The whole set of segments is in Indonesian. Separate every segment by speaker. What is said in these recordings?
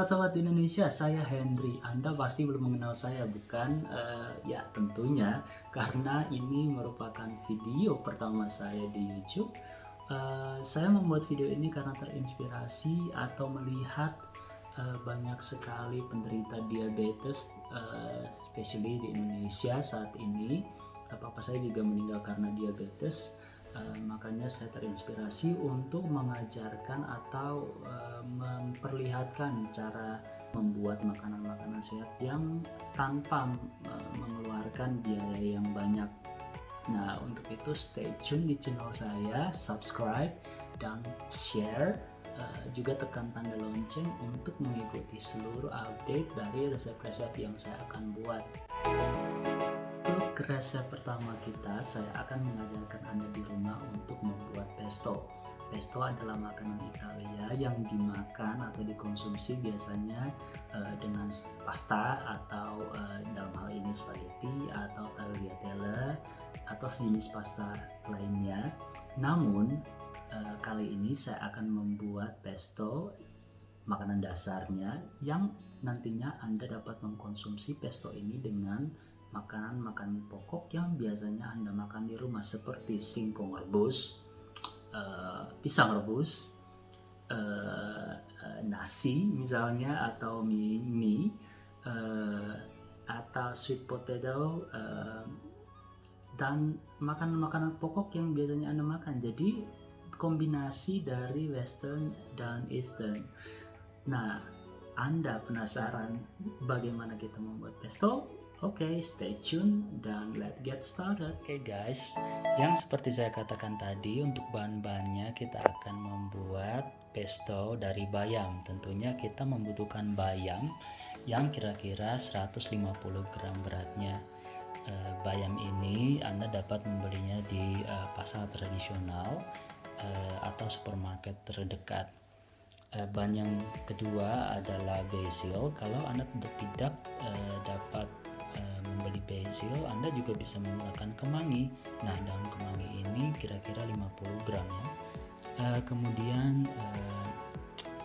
Speaker 1: sobat-sobat Indonesia, saya Henry. Anda pasti belum mengenal saya, bukan? Ya, tentunya karena ini merupakan video pertama saya di YouTube. Saya membuat video ini karena terinspirasi atau melihat banyak sekali penderita diabetes, especially di Indonesia saat ini. Papa saya juga meninggal karena diabetes. Makanya saya terinspirasi untuk mengajarkan atau memperlihatkan cara membuat makanan-makanan sehat yang tanpa mengeluarkan biaya yang banyak. Nah, untuk itu stay tune di channel saya, subscribe dan share, juga tekan tanda lonceng untuk mengikuti seluruh update dari resep-resep yang saya akan buat. Untuk resep pertama kita, saya akan mengajarkan Anda di rumah untuk membuat pesto. Pesto adalah makanan Italia yang dimakan atau dikonsumsi biasanya dengan pasta atau dalam hal ini spaghetti atau tagliatelle atau sejenis pasta lainnya. Namun kali ini saya akan membuat pesto makanan dasarnya yang nantinya Anda dapat mengkonsumsi pesto ini dengan makanan-makanan pokok yang biasanya Anda makan di rumah seperti singkong rebus, pisang rebus, nasi misalnya, atau mie, atau sweet potato, dan makanan-makanan pokok yang biasanya Anda makan. Jadi kombinasi dari western dan eastern. Nah, Anda penasaran bagaimana kita membuat pesto? Oke, stay tune dan let's get started. Oke guys, yang seperti saya katakan tadi, untuk bahan-bahannya kita akan membuat pesto dari bayam. Tentunya kita membutuhkan bayam yang kira-kira 150 gram beratnya. Bayam ini Anda dapat membelinya di pasar tradisional atau supermarket terdekat. Bahan yang kedua adalah basil. Kalau Anda tidak dapat membeli basil, Anda juga bisa menggunakan kemangi. Nah, daun kemangi ini kira-kira 50 gram ya. Kemudian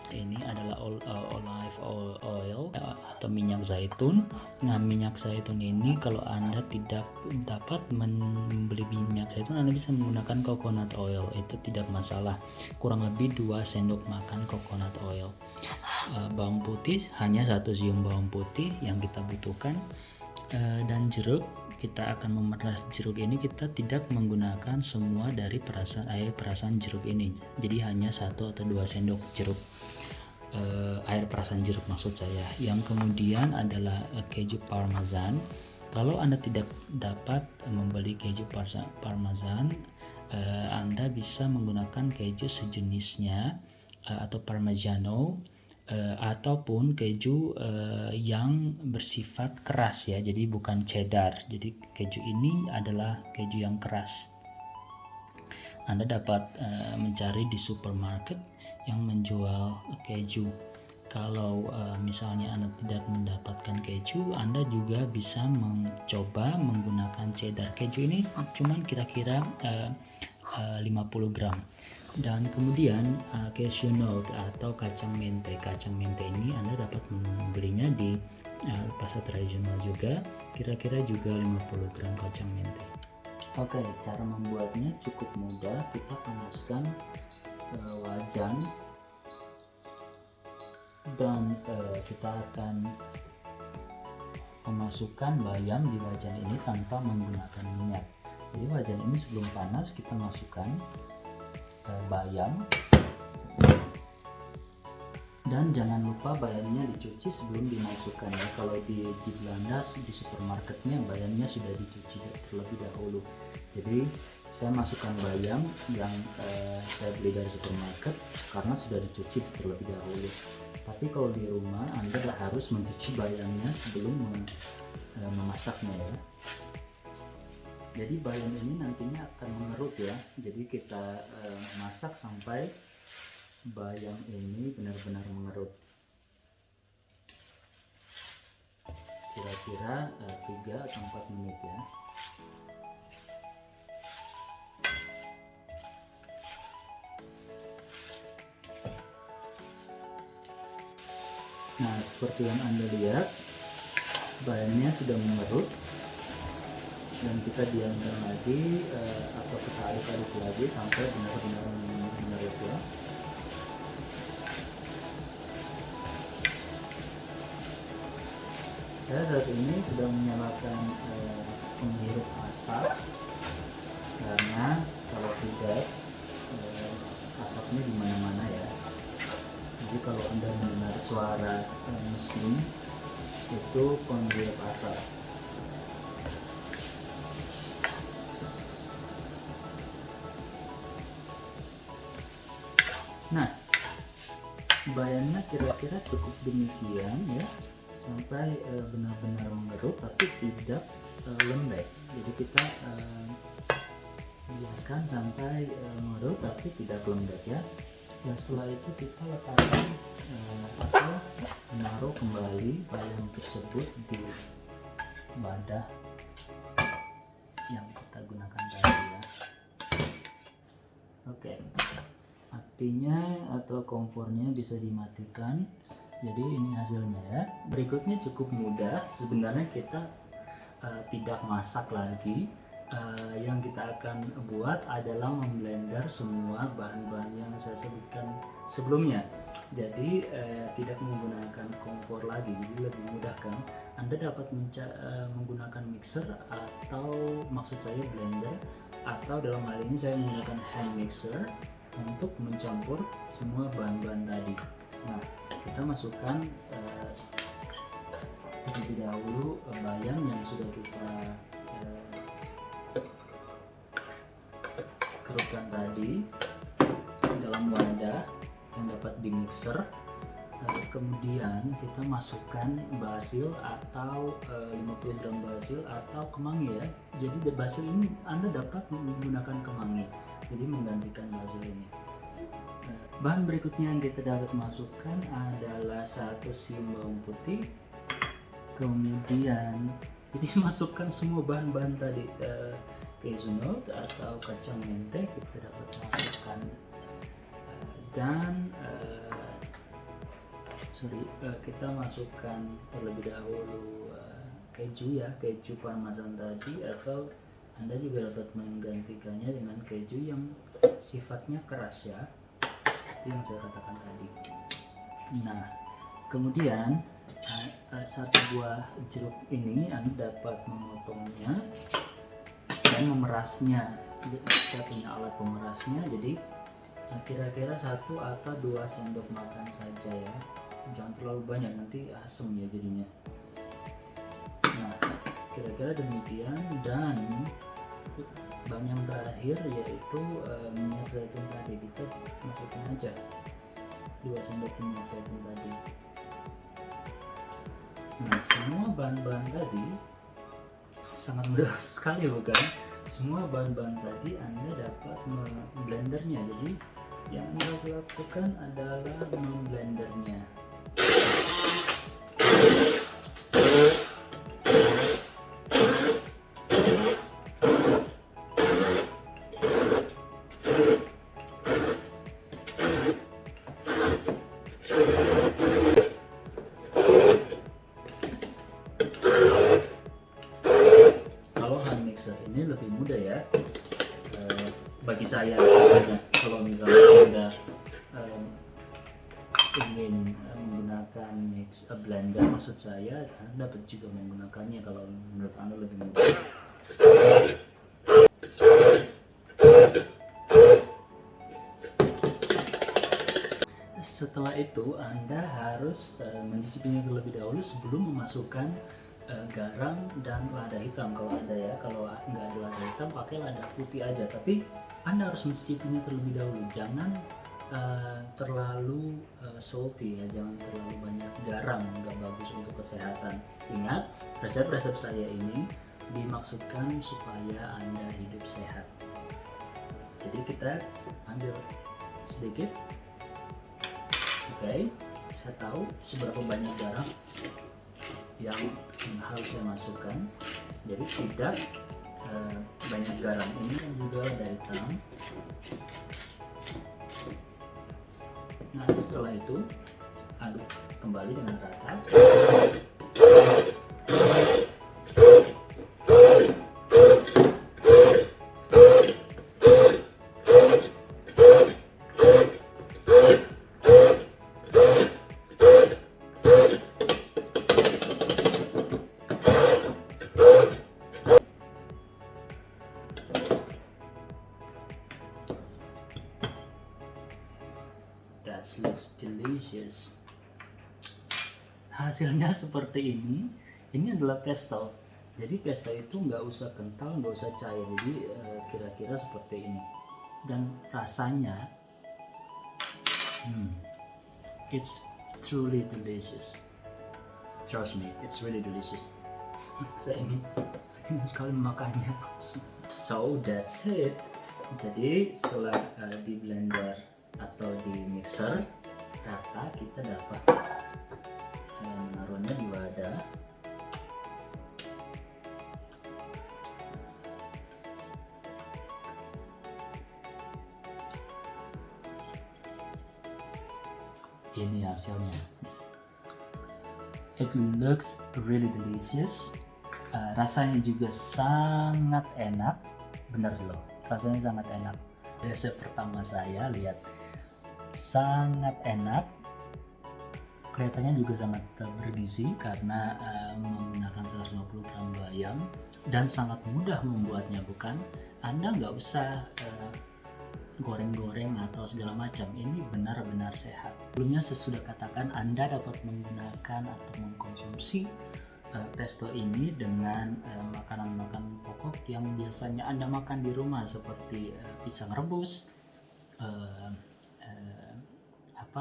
Speaker 1: ini adalah olive oil atau minyak zaitun. Nah, minyak zaitun ini kalau Anda tidak dapat membeli minyak zaitun, Anda bisa menggunakan coconut oil, itu tidak masalah. Kurang lebih 2 sendok makan coconut oil. Bawang putih hanya 1 siung bawang putih yang kita butuhkan. Dan jeruk, kita akan memeras jeruk ini, kita tidak menggunakan semua dari air perasan jeruk ini, jadi hanya 1 atau 2 sendok jeruk, air perasan jeruk maksud saya. Yang kemudian adalah keju parmesan. Kalau Anda tidak dapat membeli keju parmesan, Anda bisa menggunakan keju sejenisnya atau parmigiano, ataupun keju yang bersifat keras ya, jadi bukan cheddar. Jadi keju ini adalah keju yang keras. Anda dapat mencari di supermarket yang menjual keju. Kalau misalnya Anda tidak mendapatkan keju, Anda juga bisa mencoba menggunakan cheddar. Keju ini cuman kira-kira 50 gram. Dan kemudian cashew nut atau kacang mente. Kacang mente ini Anda dapat membelinya di pasar tradisional juga, kira-kira juga 50 gram kacang mente. Oke, cara membuatnya cukup mudah. Kita panaskan wajan dan kita akan memasukkan bayam di wajan ini tanpa menggunakan minyak. Jadi wajan ini sebelum panas kita masukkan bayam, dan jangan lupa bayamnya dicuci sebelum dimasukkan ya. Kalau di Belanda di supermarketnya bayamnya sudah dicuci terlebih dahulu. Jadi saya masukkan bayam yang saya beli dari supermarket karena sudah dicuci terlebih dahulu. Tapi kalau di rumah Anda harus mencuci bayamnya sebelum memasaknya ya. Jadi bayam ini nantinya akan mengerut ya. Jadi kita masak sampai bayam ini benar-benar mengerut. Kira-kira 3 atau 4 menit ya. Nah, seperti yang Anda lihat, bahannya sudah mengerut, dan kita diamkan lagi atau kita aduk-aduk lagi sampai benar-benar mengerut ya. Saya saat ini sedang menyalakan penghirup asap, karena kalau tidak asapnya di mana-mana ya. Jadi kalau Anda mendengar suara mesin, itu penghirup asap. Nah, bayarnya kira-kira cukup demikian ya, sampai benar-benar mengerut tapi tidak lembek. Jadi kita biarkan sampai mengerut tapi tidak lembek ya. Dan setelah itu kita letakkan atau menaruh kembali bayam tersebut di wadah yang kita gunakan tadi ya. Oke, apinya atau kompornya bisa dimatikan. Jadi ini hasilnya ya. Berikutnya cukup mudah, sebenarnya kita tidak masak lagi. Yang kita akan buat adalah memblender semua bahan-bahan yang saya sebutkan sebelumnya. Jadi tidak menggunakan kompor lagi, jadi lebih mudah kan. Anda dapat menggunakan mixer atau maksud saya blender, atau dalam hal ini saya menggunakan hand mixer untuk mencampur semua bahan-bahan tadi. Nah, kita masukkan terlebih dahulu bayam yang sudah kita kerutkan tadi dalam wadah yang dapat di mixer. Kemudian kita masukkan basil atau 50 gram basil atau kemangi ya. Jadi basil ini Anda dapat menggunakan kemangi, jadi menggantikan basil ini. Bahan berikutnya yang kita dapat masukkan adalah 1 siung bawang putih. Kemudian jadi masukkan semua bahan-bahan tadi, hazelnut atau kacang menteh kita dapat masukkan, dan kita masukkan terlebih dahulu keju ya, keju parmesan tadi, atau Anda juga dapat menggantikannya dengan keju yang sifatnya keras ya, seperti yang saya katakan tadi. Nah, kemudian 1 buah jeruk ini Anda dapat memotongnya dan memerasnya. Kita punya alat pemerasnya, jadi kira-kira 1 atau 2 sendok makan saja ya, jangan terlalu banyak, nanti asam ya jadinya. Nah, kira-kira demikian. Dan bahan yang terakhir yaitu minyak zaitun tadi, kita masukkan aja 2 sendok minyak zaitun tadi. Nah, semua bahan-bahan tadi sangat mudah sekali bukan? Semua bahan-bahan tadi Anda dapat memblendernya. Jadi yang Anda lakukan adalah memblendernya. Ini lebih mudah ya bagi saya. Kalau misalnya Anda ingin menggunakan blender, maksud saya, Anda dapat juga menggunakannya kalau menurut Anda lebih mudah. Setelah itu Anda harus mencicipinya terlebih dahulu sebelum memasukkan garam dan lada hitam kalau ada ya. Kalau nggak ada lada hitam, pakai lada putih aja, tapi Anda harus mencicipinya terlebih dahulu. Jangan terlalu salty ya, jangan terlalu banyak garam, nggak bagus untuk kesehatan. Ingat, resep-resep saya ini dimaksudkan supaya Anda hidup sehat. Jadi kita ambil sedikit. Oke, saya tahu seberapa banyak garam yang harus saya masukkan, jadi tidak banyak garam. Ini juga lada hitam. Nah, setelah itu aduk kembali dengan rata. That looks delicious. Hasilnya seperti ini. Ini adalah pesto. Jadi pesto itu nggak usah kental, nggak usah cair. Jadi kira-kira seperti ini. Dan rasanya, it's truly delicious. Trust me, it's really delicious. Saya ingin sekali makannya. So that's it. Jadi setelah di blender atau di mixer rata, kita dapat menaruhnya di wadah. Ini hasilnya. It looks really delicious. Rasanya juga sangat enak. Bener loh, rasanya sangat enak. Resep pertama saya, lihat, sangat enak. Kelihatannya juga sangat bergizi karena menggunakan 150 gram bayam dan sangat mudah membuatnya, bukan? Anda nggak usah goreng-goreng atau segala macam. Ini benar-benar sehat. Sebelumnya saya sudah katakan Anda dapat menggunakan atau mengkonsumsi pesto ini dengan makanan-makanan pokok yang biasanya Anda makan di rumah seperti pisang rebus,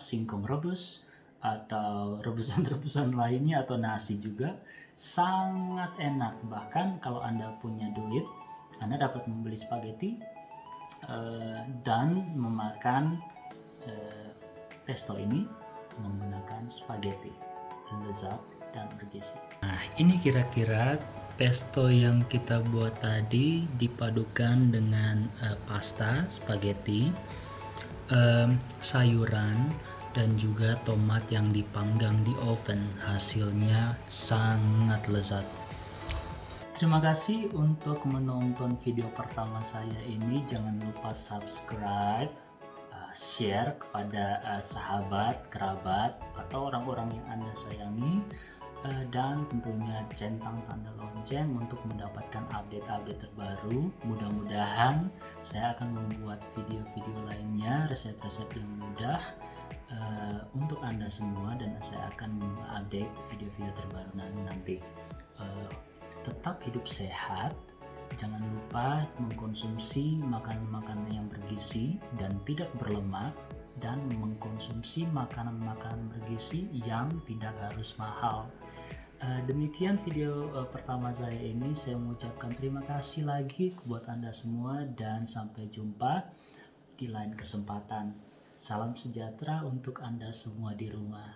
Speaker 1: singkong rebus, atau rebusan-rebusan lainnya, atau nasi juga. Sangat enak. Bahkan kalau Anda punya duit, Anda dapat membeli spaghetti dan memakan pesto ini menggunakan spaghetti. Lezat dan bergizi. Nah, ini kira-kira pesto yang kita buat tadi dipadukan dengan pasta, spaghetti, sayuran, dan juga tomat yang dipanggang di oven. Hasilnya sangat lezat. Terima kasih untuk menonton video pertama saya ini. Jangan lupa subscribe, share kepada sahabat, kerabat, atau orang-orang yang Anda sayangi, dan tentunya centang tanda lonceng untuk mendapatkan update-update terbaru. Mudah-mudahan saya akan membuat video-video lainnya, resep-resep yang mudah untuk Anda semua, dan saya akan update video-video terbaru nanti. Tetap hidup sehat, jangan lupa mengkonsumsi makanan-makanan yang bergizi dan tidak berlemak, dan mengkonsumsi makanan-makanan bergizi yang tidak harus mahal. Demikian video pertama saya ini. Saya mengucapkan terima kasih lagi buat Anda semua, dan sampai jumpa di lain kesempatan. Salam sejahtera untuk Anda semua di rumah.